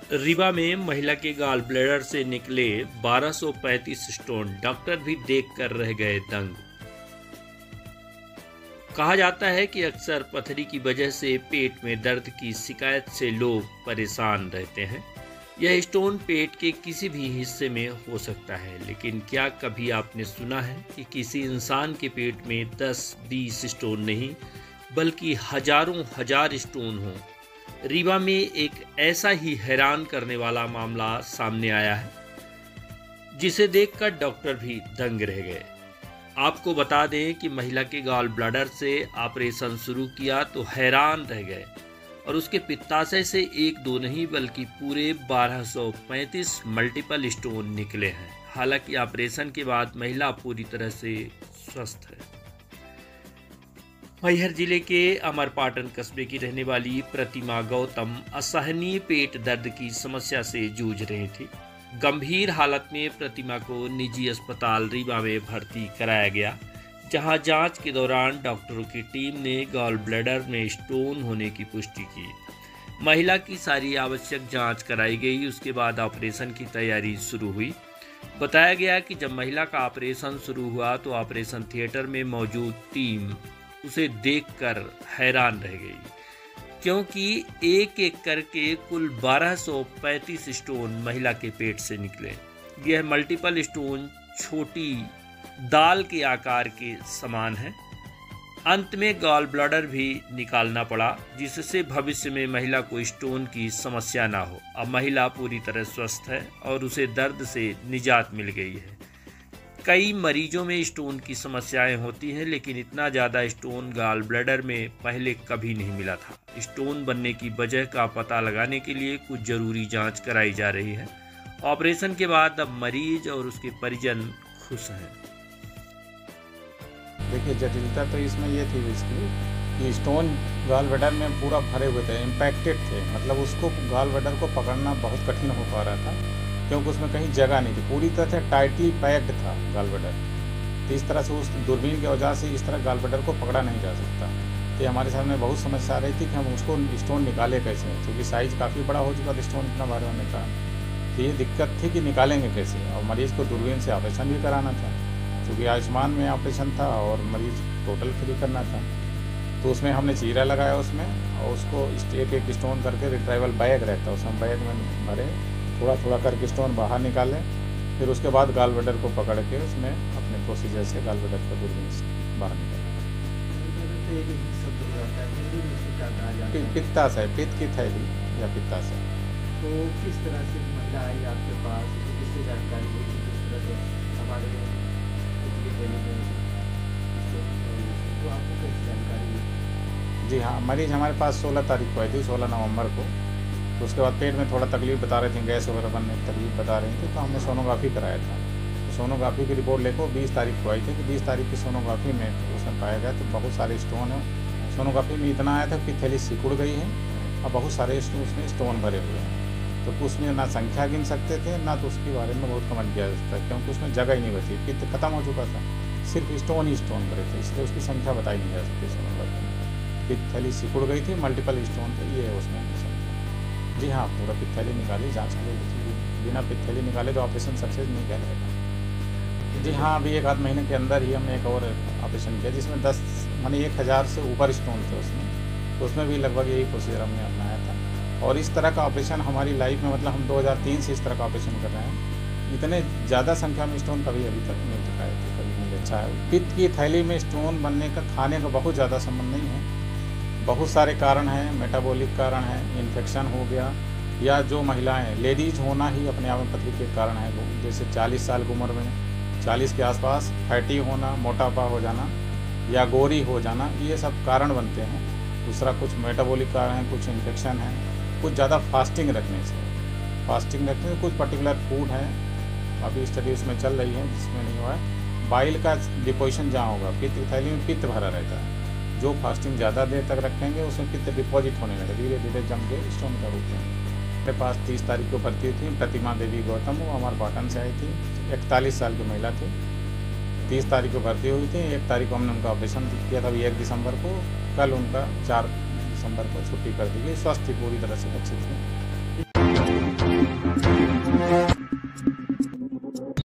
रीवा में महिला के गॉल ब्लैडर से निकले 1235 स्टोन, डॉक्टर भी देखकर रह गए दंग। कहा जाता है कि अक्सर पथरी की वजह से पेट में दर्द की शिकायत से लोग परेशान रहते हैं। यह स्टोन पेट के किसी भी हिस्से में हो सकता है, लेकिन क्या कभी आपने सुना है कि किसी इंसान के पेट में 10-20 स्टोन नहीं बल्कि हजारों हजार स्टोन हों? रीवा में एक ऐसा ही हैरान करने वाला मामला सामने आया है, जिसे देखकर डॉक्टर भी दंग रह गए। आपको बता दें कि महिला के गॉल ब्लैडर से ऑपरेशन शुरू किया तो हैरान रह गए और उसके पित्ताशय से एक दो नहीं बल्कि पूरे 1235 मल्टीपल स्टोन निकले हैं। हालांकि ऑपरेशन के बाद महिला पूरी तरह से स्वस्थ है। मैहर जिले के अमरपाटन कस्बे की रहने वाली प्रतिमा गौतम असहनीय पेट दर्द की समस्या से जूझ रही थी। गंभीर हालत में प्रतिमा को निजी अस्पताल रीवा में भर्ती कराया गया, जहां जांच के दौरान डॉक्टरों की टीम ने गॉल ब्लैडर में स्टोन होने की पुष्टि की। महिला की सारी आवश्यक जांच कराई गई। उसके बाद ऑपरेशन की तैयारी शुरू हुई। बताया गया कि जब महिला का ऑपरेशन शुरू हुआ तो ऑपरेशन थिएटर में मौजूद टीम उसे देखकर हैरान रह गई, क्योंकि एक एक करके कुल 1235 स्टोन महिला के पेट से निकले। यह मल्टीपल स्टोन छोटी दाल के आकार के समान है। अंत में गॉल ब्लैडर भी निकालना पड़ा, जिससे भविष्य में महिला को स्टोन की समस्या ना हो। अब महिला पूरी तरह स्वस्थ है और उसे दर्द से निजात मिल गई है। कई मरीजों में स्टोन की समस्याएं होती हैं, लेकिन इतना ज़्यादा स्टोन गॉल ब्लैडर में पहले कभी नहीं मिला था। स्टोन बनने की वजह का पता लगाने के लिए कुछ ज़रूरी जांच कराई जा रही है। ऑपरेशन के बाद अब मरीज और उसके परिजन खुश हैं। देखिए, जटिलता तो इसमें ये थी इसकी कि स्टोन गॉल ब्लैडर में पूरा भरे हुए थे, इम्पैक्टेड थे। मतलब उसको गॉल ब्लैडर को पकड़ना बहुत कठिन हो पा रहा था, क्योंकि उसमें कहीं जगह नहीं थी। पूरी तरह से टाइटली पैक्ड था गॉल ब्लैडर। तो इस तरह से उस दूरबीन की वजह से इस तरह गॉल ब्लैडर को पकड़ा नहीं जा सकता। तो हमारे सामने बहुत समस्या आ रही थी कि हम उसको स्टोन निकालें कैसे, क्योंकि साइज़ काफ़ी बड़ा हो चुका था स्टोन इतना भारी होने का। तो ये दिक्कत थी कि निकालेंगे कैसे, और मरीज़ को दूरबीन से ऑपरेशन भी कराना था, क्योंकि आयुष्मान में ऑपरेशन था और मरीज़ टोटल फ्री करना था। तो उसमें हमने चीरा लगाया उसमें, और उसको एक एक स्टोन करके रिट्राइवल बैग रहता है, उसमें बैग में भरे, थोड़ा थोड़ा करके स्टोन बाहर निकाले। फिर उसके बाद गॉल ब्लैडर को पकड़ के उसमें अपने प्रोसीजर से गॉल ब्लैडर को दूरबीन से बाहर निकाले। पित्ताशय, पित्त की थैली या पित्ताशय। तो किस तरह से महिला आई आपके पास, किससे जानकारी हुई, किस तरह से हमारे तो आपको कैसी जानकारी हुई? जी हाँ, मरीज हमारे पास 16 तारीख को आई थी, 16 नवंबर को। तो उसके बाद पेट में थोड़ा तकलीफ बता रहे थे, गैस वगैरह बनने की तकलीफ बता रही थी। तो हमने सोनोग्राफी कराया था। तो सोनोग्राफी की रिपोर्ट लेकर 20 तारीख को आई थी। कि 20 तारीख की सोनोग्राफी में तो उसमें पाया गया तो बहुत सारे स्टोन है। सोनोग्राफी में इतना आया था कि थैली सिकुड़ गई है और बहुत सारे उसमें स्टोन भरे हुए हैं। तो उसमें ना संख्या गिन सकते थे, ना तो उसके बारे में बहुत कमेंट किया जा सकता है, क्योंकि उसमें जगह ही नहीं बची, पित्त खत्म हो चुका था, सिर्फ स्टोन ही स्टोन भरे थे, इसलिए उसकी संख्या बताई नहीं जा सकती सोनोग्राफी में। पित्त थैली सिकुड़ गई थी, मल्टीपल स्टोन थे, ये है उसमें संख्या। जी हाँ, पूरा पित्त थैली निकाली, जाँच के लिए। बिना पित्त थैली निकाले तो ऑपरेशन सक्सेस नहीं किया जाएगा। जी हाँ, अभी 1 आध महीने के अंदर ही हमने एक और ऑपरेशन किया, जिसमें 10 माने 1000 से ऊपर स्टोन थे उसमें। तो उसमें भी लगभग यही प्रोसीजर हमने अपनाया था। और इस तरह का ऑपरेशन हमारी लाइफ में, मतलब हम 2003 से इस तरह का ऑपरेशन कर रहे हैं। इतने ज़्यादा संख्या में स्टोन कभी अभी तक नहीं दिखाए थे, कभी नहीं अच्छा है। पित्त की थैली में स्टोन बनने का खाने का बहुत ज़्यादा संबंध नहीं है। बहुत सारे कारण हैं, मेटाबॉलिक कारण हैं, इन्फेक्शन हो गया, या जो महिलाएं लेडीज होना ही अपने आप में पथरी के कारण है। जैसे 40 साल की उम्र में, 40 के आसपास फैटी होना, मोटापा हो जाना या गोरी हो जाना, ये सब कारण बनते हैं। दूसरा कुछ मेटाबॉलिक कारण है, कुछ इन्फेक्शन है, कुछ ज़्यादा फास्टिंग रखने से, कुछ पर्टिकुलर फूड है, अभी स्टडी उसमें चल रही है जिसमें नहीं हुआ है। बाइल का डिपोजिशन जहाँ होगा, पित्त की थैली में पित्त भरा रहता है, जो फास्टिंग ज़्यादा देर तक रखेंगे उसमें पित्त डिपॉजिट होने लगे, धीरे धीरे जम के स्टोन का रूप लेंगे। मेरे पास 30 तारीख को भर्ती थी प्रतिमा देवी गौतम, वो अमरपाटन से आई थी, 41 साल की महिला थी। 30 तारीख को भर्ती हुई थी। 1 तारीख को हमने उनका ऑपरेशन किया था, अभी 1 दिसंबर को। कल उनका 4 दिसंबर को छुट्टी कर दी गई। स्वस्थ थी, पूरी तरह से अच्छी थी। है।